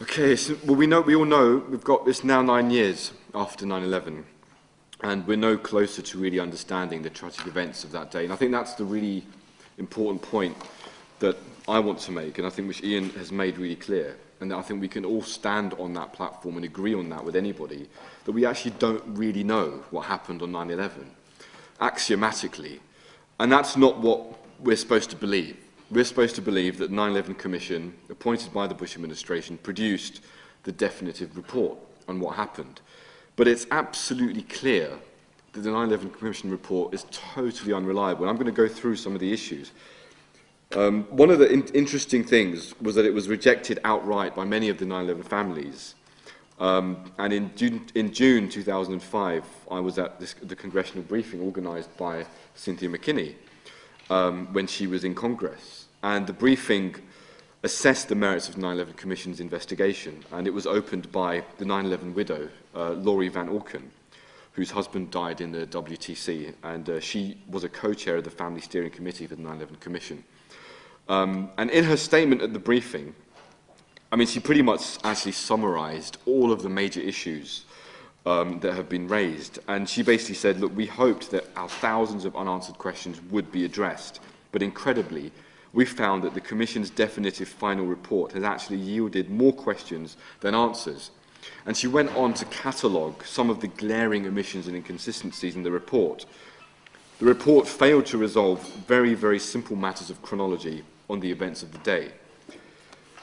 Okay, so, well, we all know we've got this now 9 years after 9/11, and we're no closer to really understanding the tragic events of that day. And I think that's the really important point that I want to make, and I think which Ian has made really clear, and I think we can all stand on that platform and agree on that with anybody, that we actually don't really know what happened on 9/11, axiomatically. And that's not what we're supposed to believe. We're supposed to believe that the 9/11 Commission, appointed by the Bush administration, produced the definitive report on what happened. But it's absolutely clear that the 9/11 Commission report is totally unreliable. And I'm going to go through some of the issues. One of the interesting things was that it was rejected outright by many of the 9/11 families. And in June 2005, I was at the congressional briefing organised by Cynthia Mckinney when she was in Congress. And the briefing assessed the merits of the 9/11 Commission's investigation, and it was opened by the 9/11 widow, Laurie Van Auken, whose husband died in the WTC, and she was a co-chair of the Family Steering Committee for the 9/11 Commission. And in her statement at the briefing, I mean, she pretty much actually summarized all of the major issues that have been raised. And she basically said, look, we hoped that our thousands of unanswered questions would be addressed. But incredibly, we found that the Commission's definitive final report has actually yielded more questions than answers. And she went on to catalogue some of the glaring omissions and inconsistencies in the report. The report failed to resolve very, very simple matters of chronology on the events of the day.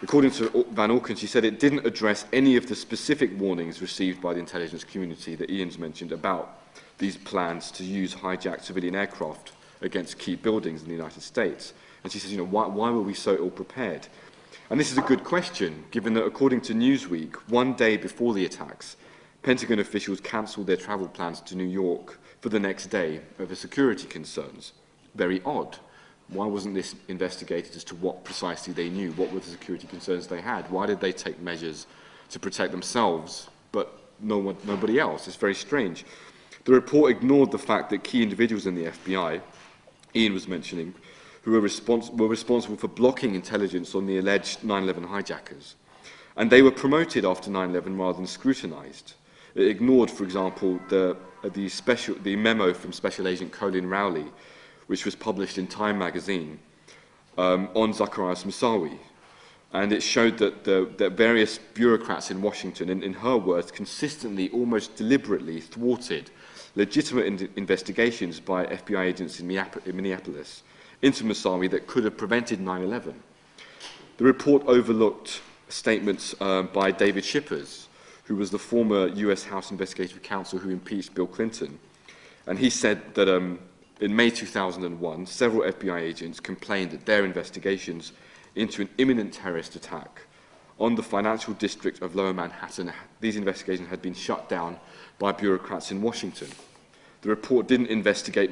According to Van Auken, she said it didn't address any of the specific warnings received by the intelligence community that Ian's mentioned about these plans to use hijacked civilian aircraft against key buildings in the United States. And she says, why were we so ill-prepared? And this is a good question, given that according to Newsweek, one day before the attacks, Pentagon officials cancelled their travel plans to New York for the next day over security concerns. Very odd. Why wasn't this investigated as to what precisely they knew? What were the security concerns they had? Why did they take measures to protect themselves, but nobody else? It's very strange. The report ignored the fact that key individuals in the FBI, Ian was mentioning, who were responsible for blocking intelligence on the alleged 9/11 hijackers. And they were promoted after 9/11 rather than scrutinized. It ignored, for example, the memo from Special Agent Colin Rowley, which was published in Time magazine on Zacarias Moussaoui. And it showed that various bureaucrats in Washington, in her words, consistently, almost deliberately thwarted legitimate investigations by FBI agents in Minneapolis into Moussaoui that could have prevented 9/11. The report overlooked statements by David Shippers, who was the former US House Investigative Counsel who impeached Bill Clinton. And he said that in May 2001, several FBI agents complained that their investigations into an imminent terrorist attack on the financial district of Lower Manhattan, these investigations had been shut down by bureaucrats in Washington. The report didn't investigate